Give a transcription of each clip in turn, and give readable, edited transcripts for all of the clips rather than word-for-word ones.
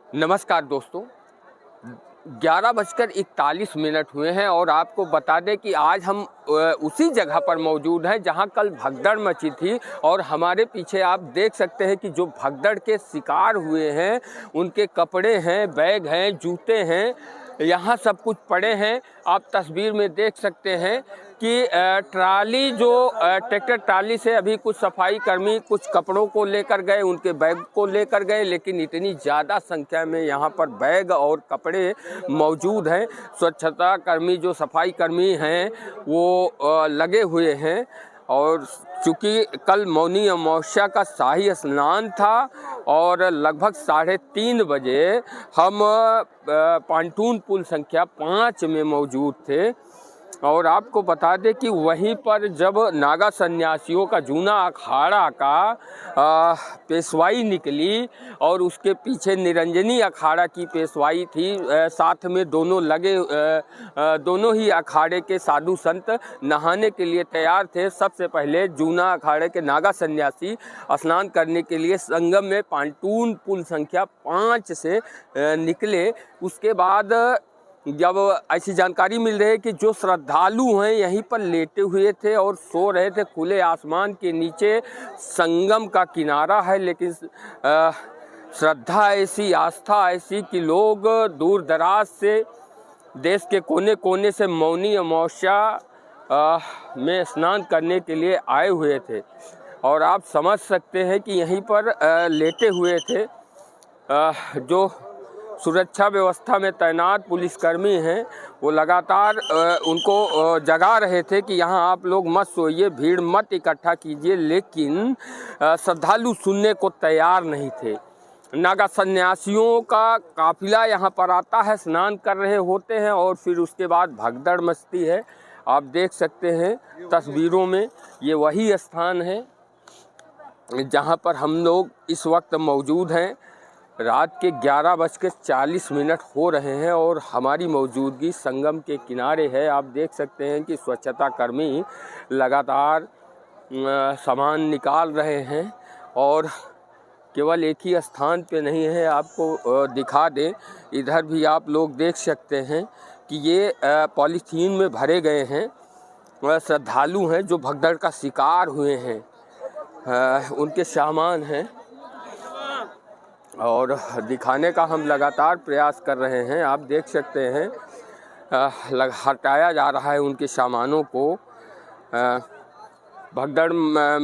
नमस्कार दोस्तों, 11:41 हुए हैं और आपको बता दें कि आज हम उसी जगह पर मौजूद हैं जहां कल भगदड़ मची थी। और हमारे पीछे आप देख सकते हैं कि जो भगदड़ के शिकार हुए हैं उनके कपड़े हैं, बैग हैं, जूते हैं, यहाँ सब कुछ पड़े हैं। आप तस्वीर में देख सकते हैं कि ट्राली जो ट्रैक्टर ट्राली से अभी कुछ सफाई कर्मी कुछ कपड़ों को लेकर गए, उनके बैग को लेकर गए, लेकिन इतनी ज़्यादा संख्या में यहाँ पर बैग और कपड़े मौजूद हैं। स्वच्छता कर्मी जो सफाई कर्मी हैं वो लगे हुए हैं। और चूँकि कल मौनी अमावस्या का शाही स्नान था और लगभग 3:30 बजे हम पांटून पुल संख्या 5 में मौजूद थे। और आपको बता दें कि वहीं पर जब नागा सन्यासियों का जूना अखाड़ा का पेशवाई निकली और उसके पीछे निरंजनी अखाड़ा की पेशवाई थी, साथ में दोनों ही अखाड़े के साधु संत नहाने के लिए तैयार थे। सबसे पहले जूना अखाड़े के नागा सन्यासी स्नान करने के लिए संगम में पांटून पुल संख्या 5 से निकले। उसके बाद जब ऐसी जानकारी मिल रही है कि जो श्रद्धालु हैं यहीं पर लेटे हुए थे और सो रहे थे खुले आसमान के नीचे। संगम का किनारा है, लेकिन श्रद्धा ऐसी, आस्था ऐसी कि लोग दूर दराज से, देश के कोने कोने से मौनी अमावस्या में स्नान करने के लिए आए हुए थे। और आप समझ सकते हैं कि यहीं पर लेटे हुए थे जो सुरक्षा व्यवस्था में तैनात पुलिसकर्मी हैं, वो लगातार उनको जगा रहे थे कि यहाँ आप लोग मत सोइए, भीड़ मत इकट्ठा कीजिए। लेकिन श्रद्धालु सुनने को तैयार नहीं थे। नागा सन्यासियों का काफिला यहाँ पर आता है, स्नान कर रहे होते हैं और फिर उसके बाद भगदड़ मचती है। आप देख सकते हैं तस्वीरों में, ये वही स्थान है जहाँ पर हम लोग इस वक्त मौजूद हैं। रात के 11:40 हो रहे हैं और हमारी मौजूदगी संगम के किनारे है। आप देख सकते हैं कि स्वच्छता कर्मी लगातार सामान निकाल रहे हैं और केवल एक ही स्थान पे नहीं है। आपको दिखा दें, इधर भी आप लोग देख सकते हैं कि ये पॉलीथीन में भरे गए हैं। श्रद्धालु हैं जो भगदड़ का शिकार हुए हैं, उनके सामान हैं और दिखाने का हम लगातार प्रयास कर रहे हैं। आप देख सकते हैं हटाया जा रहा है उनके सामानों को। भगदड़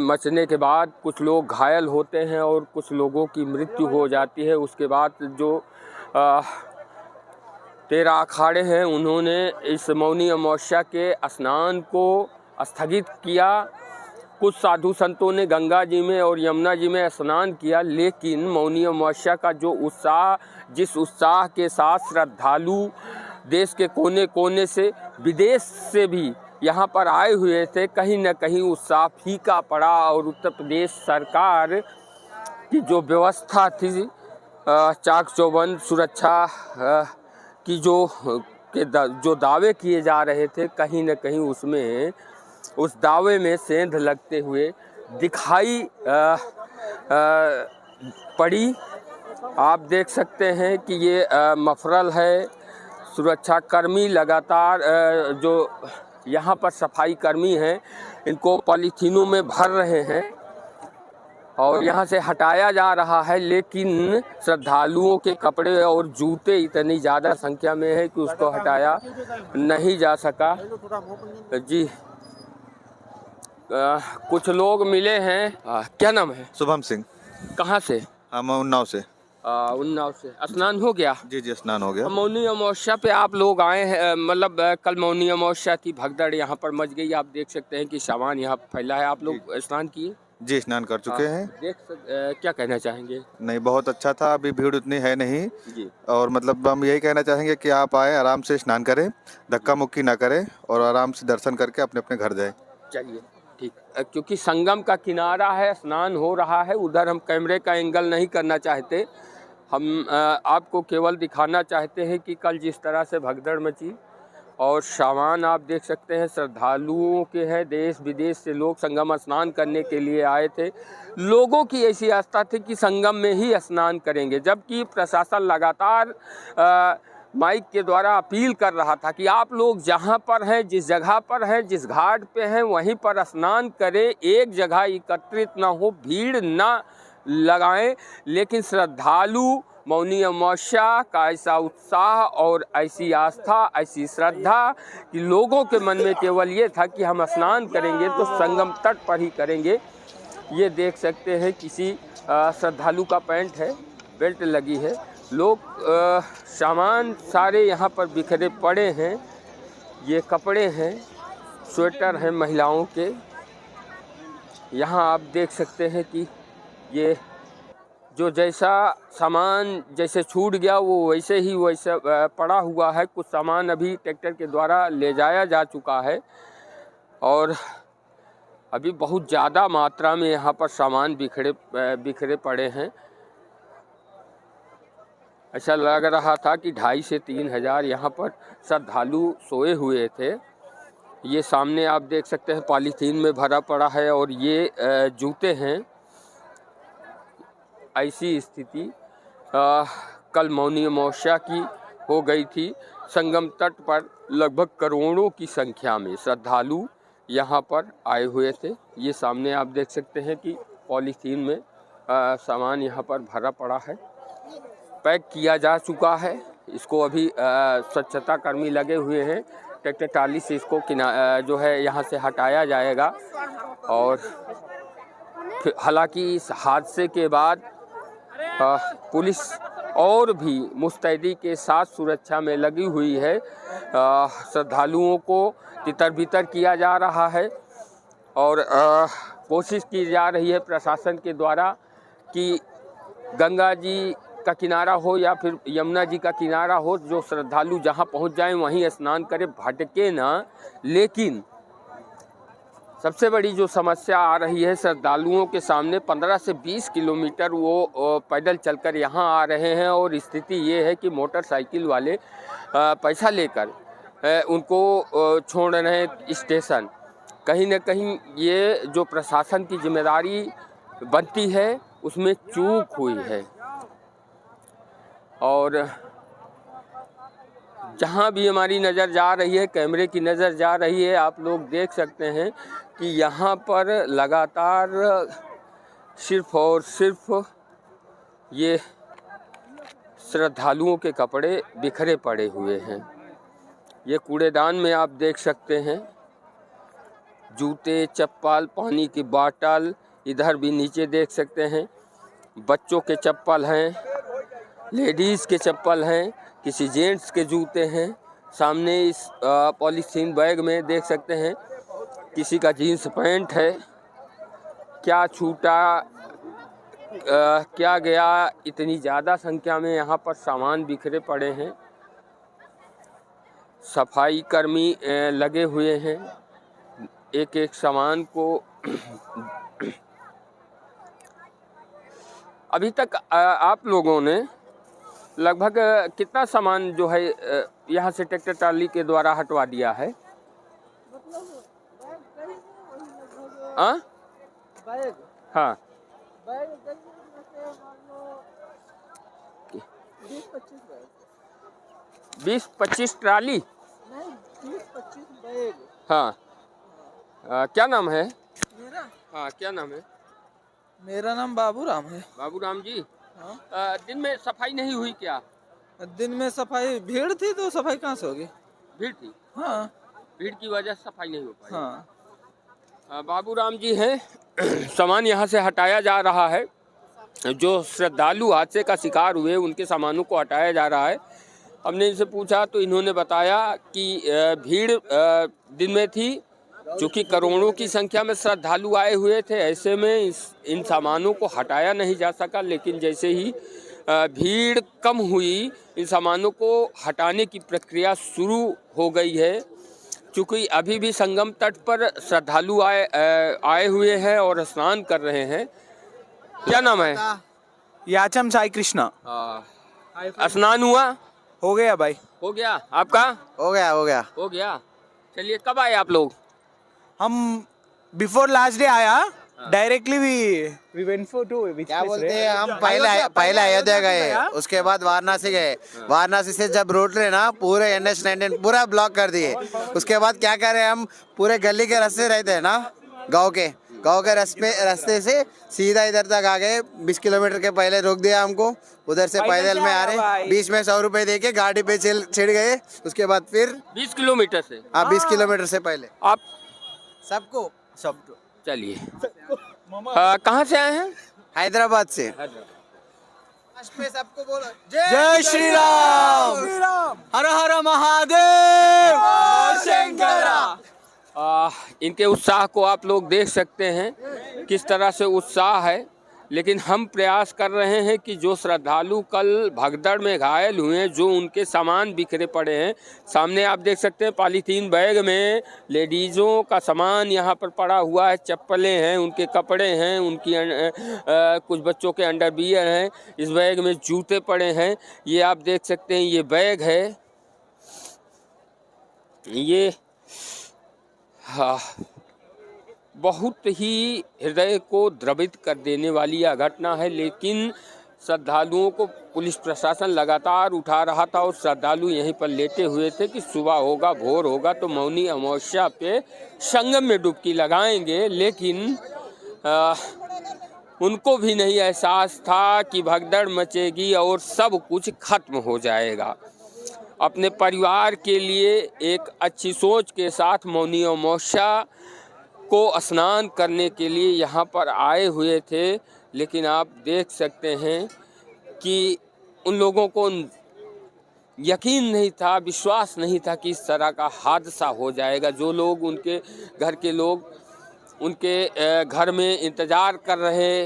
मचने के बाद कुछ लोग घायल होते हैं और कुछ लोगों की मृत्यु हो जाती है। उसके बाद जो 13 अखाड़े हैं उन्होंने इस मौनी अमावस्या के स्नान को स्थगित किया। कुछ साधु संतों ने गंगा जी में और यमुना जी में स्नान किया, लेकिन मौनी अमावस्या का जो उत्साह, जिस उत्साह के साथ श्रद्धालु देश के कोने कोने से, विदेश से भी यहाँ पर आए हुए थे, कहीं न कहीं उत्साह फीका पड़ा। और उत्तर प्रदेश सरकार की जो व्यवस्था थी, चाक चौबंद सुरक्षा की जो दावे किए जा रहे थे, कहीं न कहीं उसमें उस दावे में सेंध लगते हुए दिखाई पड़ी। आप देख सकते हैं कि ये मफरल है। सुरक्षा कर्मी लगातार जो यहाँ पर सफाई कर्मी हैं इनको पॉलीथीनों में भर रहे हैं और यहाँ से हटाया जा रहा है। लेकिन श्रद्धालुओं के कपड़े और जूते इतनी ज़्यादा संख्या में है कि उसको हटाया नहीं जा सका। जी, कुछ लोग मिले हैं। क्या नाम है? शुभम सिंह। कहाँ से? हम उन्नाव से। उन्नाव से। स्नान हो गया? जी, स्नान हो गया। मौनी अमावस्या पे आप लोग आए हैं, मतलब कल मौनी अमावस्या थी, भगदड़ यहाँ पर मच गई। आप देख सकते हैं कि सामान यहाँ फैला है। आप लोग स्नान किए? जी, स्नान कर चुके हैं। क्या कहना चाहेंगे? नहीं, बहुत अच्छा था। अभी भीड़ उतनी है नहीं जी। और मतलब हम यही कहना चाहेंगे कि आप आए, आराम से स्नान करें, धक्का मुक्की ना करें और आराम से दर्शन करके अपने अपने घर जाएं। चलिए ठीक, क्योंकि संगम का किनारा है, स्नान हो रहा है, उधर हम कैमरे का एंगल नहीं करना चाहते। हम आपको केवल दिखाना चाहते हैं कि कल जिस तरह से भगदड़ मची और सामान आप देख सकते हैं श्रद्धालुओं के हैं, देश विदेश से लोग संगम स्नान करने के लिए आए थे। लोगों की ऐसी आस्था थी कि संगम में ही स्नान करेंगे, जबकि प्रशासन लगातार माइक के द्वारा अपील कर रहा था कि आप लोग जहां पर हैं, जिस जगह पर हैं, जिस घाट पे हैं, वहीं पर स्नान करें, एक जगह एकत्रित ना हो, भीड़ ना लगाएं। लेकिन श्रद्धालु मौनी अमावस्या का ऐसा उत्साह और ऐसी आस्था, ऐसी श्रद्धा कि लोगों के मन में केवल ये था कि हम स्नान करेंगे तो संगम तट पर ही करेंगे। ये देख सकते हैं किसी श्रद्धालु का पैंट है, बेल्ट लगी है। लोग सामान सारे यहाँ पर बिखरे पड़े हैं। ये कपड़े हैं, स्वेटर हैं महिलाओं के। यहाँ आप देख सकते हैं कि ये जो जैसा सामान जैसे छूट गया वो वैसे ही वैसे पड़ा हुआ है। कुछ सामान अभी ट्रैक्टर के द्वारा ले जाया जा चुका है और अभी बहुत ज़्यादा मात्रा में यहाँ पर सामान बिखरे पड़े हैं। ऐसा लग रहा था कि 2,500 से 3,000 यहाँ पर श्रद्धालु सोए हुए थे। ये सामने आप देख सकते हैं पॉलीथीन में भरा पड़ा है और ये जूते हैं। ऐसी स्थिति कल मौनी अमावस्या की हो गई थी। संगम तट पर लगभग करोड़ों की संख्या में श्रद्धालु यहाँ पर आए हुए थे। ये सामने आप देख सकते हैं कि पॉलीथीन में सामान यहाँ पर भरा पड़ा है, पैक किया जा चुका है। इसको अभी स्वच्छता कर्मी लगे हुए हैं, ट्रैक्टर ट्राली से इसको जो है यहाँ से हटाया जाएगा। और हालांकि इस हादसे के बाद पुलिस और भी मुस्तैदी के साथ सुरक्षा में लगी हुई है। श्रद्धालुओं को तितर बितर किया जा रहा है और कोशिश की जा रही है प्रशासन के द्वारा कि गंगा जी का किनारा हो या फिर यमुना जी का किनारा हो, जो श्रद्धालु जहां पहुंच जाएं वहीं स्नान करें, भटके ना। लेकिन सबसे बड़ी जो समस्या आ रही है श्रद्धालुओं के सामने, 15 से 20 किलोमीटर वो पैदल चलकर यहाँ आ रहे हैं और स्थिति ये है कि मोटरसाइकिल वाले पैसा लेकर उनको छोड़ रहे हैं स्टेशन। कहीं न कहीं ये जो प्रशासन की जिम्मेदारी बनती है उसमें चूक हुई है। और जहाँ भी हमारी नज़र जा रही है, कैमरे की नज़र जा रही है, आप लोग देख सकते हैं कि यहाँ पर लगातार सिर्फ और सिर्फ ये श्रद्धालुओं के कपड़े बिखरे पड़े हुए हैं। ये कूड़ेदान में आप देख सकते हैं जूते, चप्पल, पानी की बोतल, इधर भी नीचे देख सकते हैं बच्चों के चप्पल हैं, लेडीज़ के चप्पल हैं, किसी जेंट्स के जूते हैं। सामने इस पॉलीथीन बैग में देख सकते हैं किसी का जीन्स पैंट है। क्या छूटा क्या गया, इतनी ज़्यादा संख्या में यहाँ पर सामान बिखरे पड़े हैं। सफाई कर्मी लगे हुए हैं एक एक सामान को। अभी तक आप लोगों ने लगभग कितना सामान जो है यहाँ से ट्रैक्टर ट्राली के द्वारा हटवा दिया है? हाँ, 20-25 ट्राली। नहीं, 20-25 बैग। हाँ, क्या नाम है? मेरा? हाँ, क्या नाम है? मेरा नाम बाबूराम है। बाबूराम जी। हाँ? दिन में सफाई नहीं हुई क्या? दिन में सफाई, भीड़ थी तो सफाई कहाँ से होगी? भीड़ थी। हाँ, भीड़ की वजह से सफाई नहीं हो पाई। हाँ। बाबूराम जी हैं। सामान यहाँ से हटाया जा रहा है। जो श्रद्धालु हादसे का शिकार हुए उनके सामानों को हटाया जा रहा है। हमने इनसे पूछा तो इन्होंने बताया कि भीड़ दिन में थी, चूँकि करोड़ों की संख्या में श्रद्धालु आए हुए थे, ऐसे में इन सामानों को हटाया नहीं जा सका। लेकिन जैसे ही भीड़ कम हुई, इन सामानों को हटाने की प्रक्रिया शुरू हो गई है। चूँकि अभी भी संगम तट पर श्रद्धालु आए हुए हैं और स्नान कर रहे हैं। क्या नाम है? याचम साई कृष्णा। स्नान हुआ? हो गया भाई। हो गया आपका? हो गया हो गया। हो गया। चलिए, कब आए आप लोग? हम बिफोर लास्ट डे आया, directly we went for to क्या बोलते हैं हम पहले अयोध्या गए, उसके बाद वाराणसी गए। वाराणसी से जब रोड रहे ना पूरे NH-19 पूरा ब्लॉक कर दिए। उसके बाद क्या करे हम, पूरे गली के रास्ते रहते हैं ना, गांव के रास्ते से सीधा इधर तक आ गए। 20 किलोमीटर के पहले रोक दिया हमको, उधर से पैदल में आ रहे, बीच में 100 रुपए दे के गाड़ी पे छिड़ गए। उसके बाद फिर 20 किलोमीटर से? हाँ 20 किलोमीटर से पहले आप सबको। चलिए, कहाँ से आए हैं? हैदराबाद से। सबको बोलो जय श्री राम, हर हर महादेव, शंकरा। इनके उत्साह को आप लोग देख सकते हैं, किस तरह से उत्साह है। लेकिन हम प्रयास कर रहे हैं कि जो श्रद्धालु कल भगदड़ में घायल हुए हैं, जो उनके सामान बिखरे पड़े हैं, सामने आप देख सकते हैं पॉलीथीन बैग में लेडीज़ों का सामान यहाँ पर पड़ा हुआ है, चप्पलें हैं, उनके कपड़े हैं, उनकी कुछ बच्चों के अंडरवियर हैं, इस बैग में जूते पड़े हैं। ये आप देख सकते हैं, ये बैग है, ये हाँ, बहुत ही हृदय को द्रवित कर देने वाली यह घटना है। लेकिन श्रद्धालुओं को पुलिस प्रशासन लगातार उठा रहा था और श्रद्धालु यहीं पर लेटे हुए थे कि सुबह होगा, भोर होगा तो मौनी अमावस्या पे संगम में डुबकी लगाएंगे। लेकिन उनको भी नहीं एहसास था कि भगदड़ मचेगी और सब कुछ खत्म हो जाएगा। अपने परिवार के लिए एक अच्छी सोच के साथ मौनी अमावस्या को स्नान करने के लिए यहाँ पर आए हुए थे। लेकिन आप देख सकते हैं कि उन लोगों को यकीन नहीं था, विश्वास नहीं था कि इस तरह का हादसा हो जाएगा। जो लोग, उनके घर के लोग उनके घर में इंतज़ार कर रहे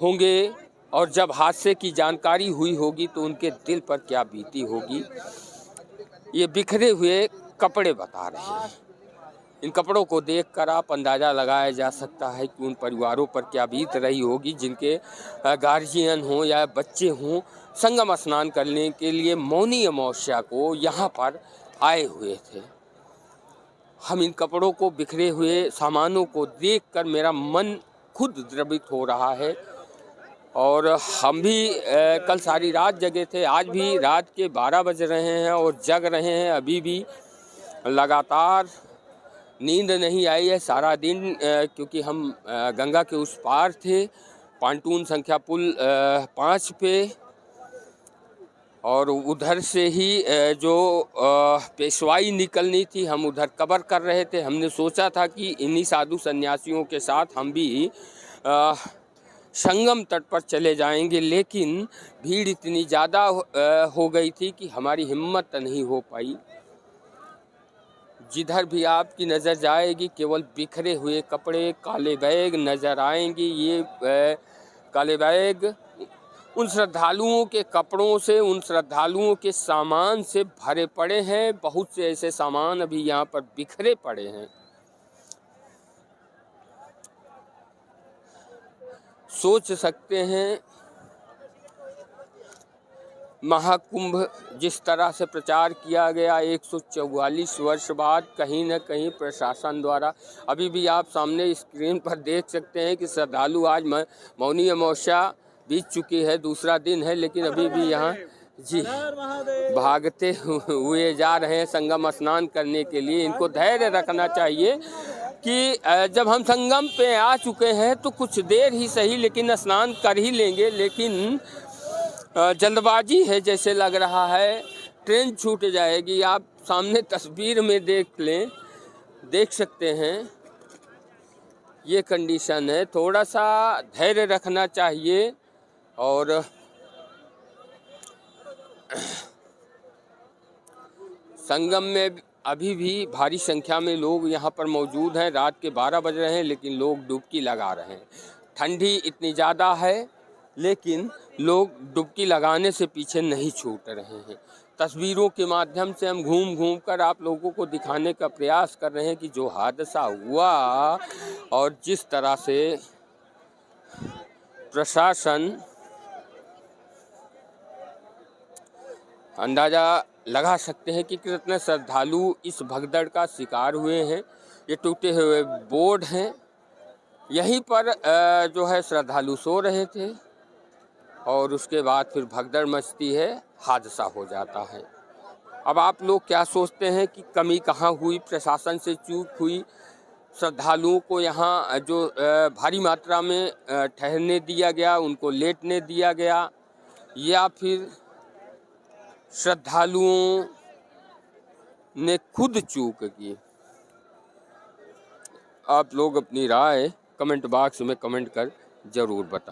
होंगे और जब हादसे की जानकारी हुई होगी तो उनके दिल पर क्या बीती होगी। ये बिखरे हुए कपड़े बता रहे हैं। इन कपड़ों को देखकर आप अंदाज़ा लगाया जा सकता है कि उन परिवारों पर क्या बीत रही होगी जिनके गार्जियन हों या बच्चे हों, संगम स्नान करने के लिए मौनी अमावस्या को यहाँ पर आए हुए थे। हम इन कपड़ों को, बिखरे हुए सामानों को देखकर मेरा मन खुद द्रवित हो रहा है। और हम भी कल सारी रात जगे थे, आज भी रात के 12 बज रहे हैं और जग रहे हैं। अभी भी लगातार नींद नहीं आई है सारा दिन, क्योंकि हम गंगा के उस पार थे, पांटून संख्या पुल 5 पे, और उधर से ही जो पेशवाई निकलनी थी, हम उधर कवर कर रहे थे। हमने सोचा था कि इन्हीं साधु सन्यासियों के साथ हम भी संगम तट पर चले जाएंगे, लेकिन भीड़ इतनी ज़्यादा हो गई थी कि हमारी हिम्मत नहीं हो पाई। जिधर भी आपकी नज़र जाएगी केवल बिखरे हुए कपड़े, काले बैग नज़र आएंगे। ये काले बैग उन श्रद्धालुओं के कपड़ों से, उन श्रद्धालुओं के सामान से भरे पड़े हैं। बहुत से ऐसे सामान अभी यहाँ पर बिखरे पड़े हैं। सोच सकते हैं महाकुंभ जिस तरह से प्रचार किया गया 144 वर्ष बाद, कहीं न कहीं प्रशासन द्वारा, अभी भी आप सामने स्क्रीन पर देख सकते हैं कि श्रद्धालु, आज मौनी अमावस्या बीत चुकी है, दूसरा दिन है, लेकिन अभी भी यहाँ जी भागते हुए जा रहे हैं संगम स्नान करने के लिए। इनको धैर्य रखना चाहिए कि जब हम संगम पे आ चुके हैं तो कुछ देर ही सही लेकिन स्नान कर ही लेंगे। लेकिन जल्दबाजी है जैसे लग रहा है, ट्रेन छूट जाएगी। आप सामने तस्वीर में देख लें, देख सकते हैं ये कंडीशन है। थोड़ा सा धैर्य रखना चाहिए। और संगम में अभी भी भारी संख्या में लोग यहाँ पर मौजूद हैं। रात के 12 बज रहे हैं लेकिन लोग डुबकी लगा रहे हैं। ठंडी इतनी ज़्यादा है लेकिन लोग डुबकी लगाने से पीछे नहीं छूट रहे हैं। तस्वीरों के माध्यम से हम घूम घूम कर आप लोगों को दिखाने का प्रयास कर रहे हैं कि जो हादसा हुआ और जिस तरह से प्रशासन अंदाज़ा लगा सकते हैं कि कितने श्रद्धालु इस भगदड़ का शिकार हुए हैं। ये टूटे हुए बोर्ड हैं, यहीं पर जो है श्रद्धालु सो रहे थे और उसके बाद फिर भगदड़ मचती है, हादसा हो जाता है। अब आप लोग क्या सोचते हैं कि कमी कहाँ हुई, प्रशासन से चूक हुई, श्रद्धालुओं को यहाँ जो भारी मात्रा में ठहरने दिया गया, उनको लेटने दिया गया, या फिर श्रद्धालुओं ने खुद चूक की? आप लोग अपनी राय कमेंट बॉक्स में कमेंट कर जरूर बताएं।